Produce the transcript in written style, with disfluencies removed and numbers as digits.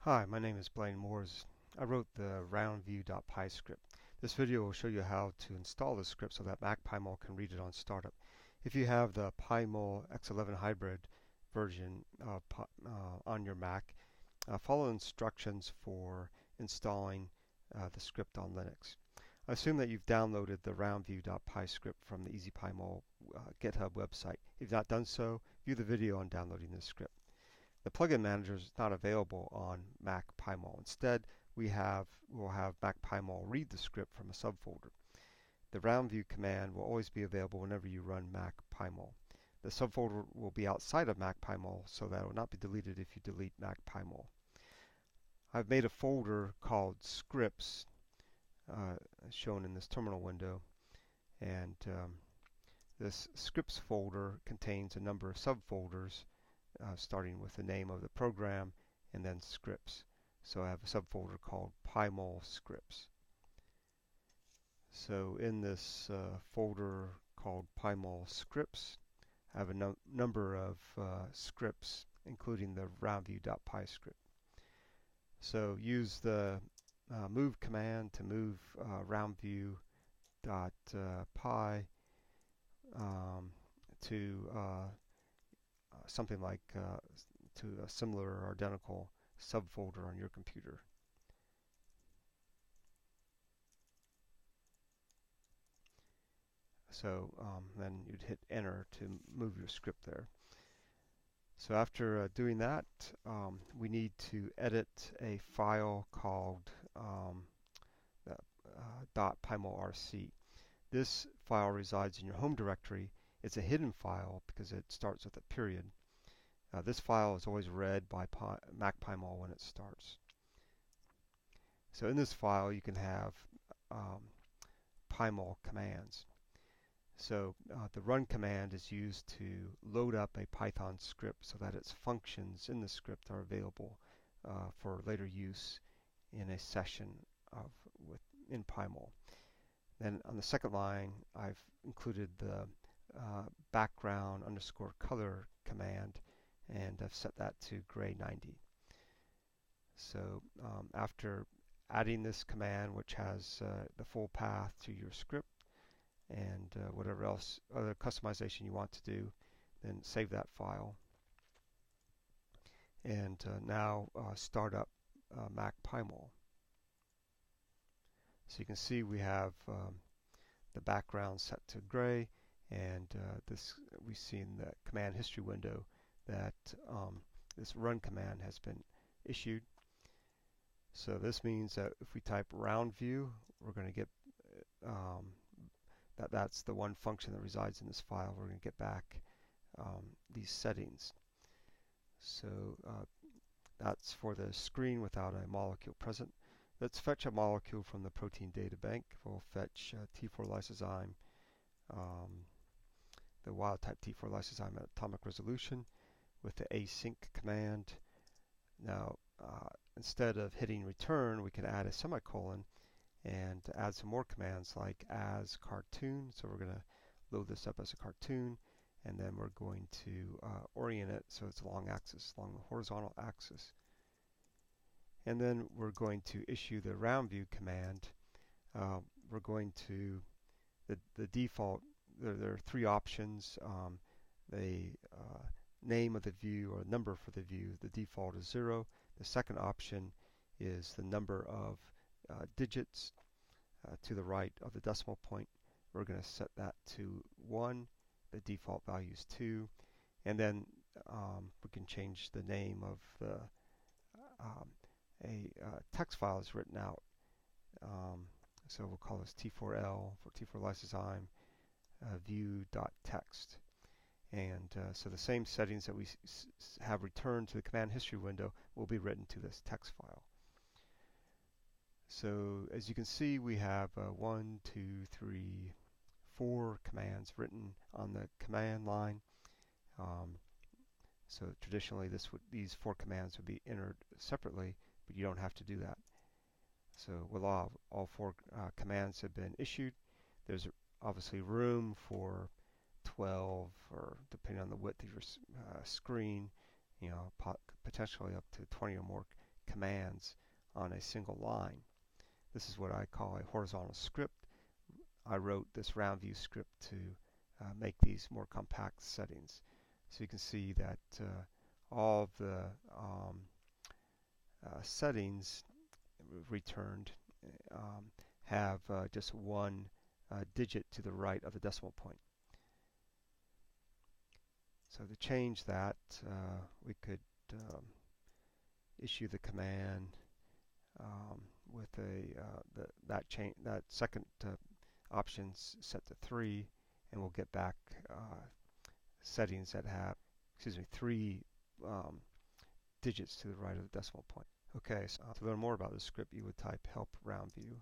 Hi, my name is Blaine Moores. I wrote the roundview.py script. This video will show you how to install this script so that MacPyMOL can read it on startup. If you have the PyMOL X11 hybrid version on your Mac, follow instructions for installing the script on Linux. I assume that you've downloaded the roundview.py script from the EasyPyMOL GitHub website. If you've not done so, view the video on downloading this script. The plugin manager is not available on MacPyMOL. Instead, we'll have MacPyMOL read the script from a subfolder. The roundview command will always be available whenever you run MacPyMOL. The subfolder will be outside of MacPyMOL, so that it will not be deleted if you delete MacPyMOL. I've made a folder called scripts, shown in this terminal window, and this scripts folder contains a number of subfolders, starting with the name of the program and then scripts. So I have a subfolder called PyMOL scripts. So in this folder called PyMOL scripts, I have a number of scripts, including the roundview.py script. So use the move command to move roundview.py to something like to a similar or identical subfolder on your computer. So then you'd hit enter to move your script there. So after doing that, we need to edit a file called .pymolrc. This file resides in your home directory. It's a hidden file because it starts with a period. This file is always read by MacPyMOL when it starts. So in this file you can have PyMOL commands. So the run command is used to load up a Python script so that its functions in the script are available for later use in a session in PyMOL. Then on the second line, I've included the background underscore color command, and I've set that to gray 90. So after adding this command, which has the full path to your script and whatever else other customization you want to do, then save that file. And now start up MacPyMOL. So you can see we have the background set to gray, and we see in the command history window that this run command has been issued. So this means that if we type roundview, we're going to get that's the one function that resides in this file. We're going to get back these settings. So that's for the screen without a molecule present. Let's fetch a molecule from the protein data bank. We'll fetch T4 lysozyme, the wild type T4 lysozyme at atomic resolution with the async command. Now instead of hitting return, we can add a semicolon and add some more commands like as cartoon. So we're going to load this up as a cartoon, and then we're going to orient it so it's along the horizontal axis. And then we're going to issue the roundview command. We're going to the default. There are three options. The name of the view or number for the view. The default is 0. The second option is the number of digits to the right of the decimal point. We're going to set that to 1. The default value is 2. And then we can change the name of the text file is written out. So we'll call this T4L for T4 lysozyme view.text. And so the same settings that we have returned to the command history window will be written to this text file. So as you can see, we have 1, 2, 3, 4 commands written on the command line. So traditionally these 4 commands would be entered separately, but you don't have to do that. So all 4 commands have been issued. There's obviously room for 12, or depending on the width of your screen, potentially up to 20 or more commands on a single line. This is what I call a horizontal script. I wrote this roundview script to make these more compact settings. So you can see that all of the settings returned have just one digit to the right of the decimal point. So to change that, we could issue the command with that second option set to 3, and we'll get back settings that have, 3 digits to the right of the decimal point. Okay, so to learn more about this script, you would type help roundview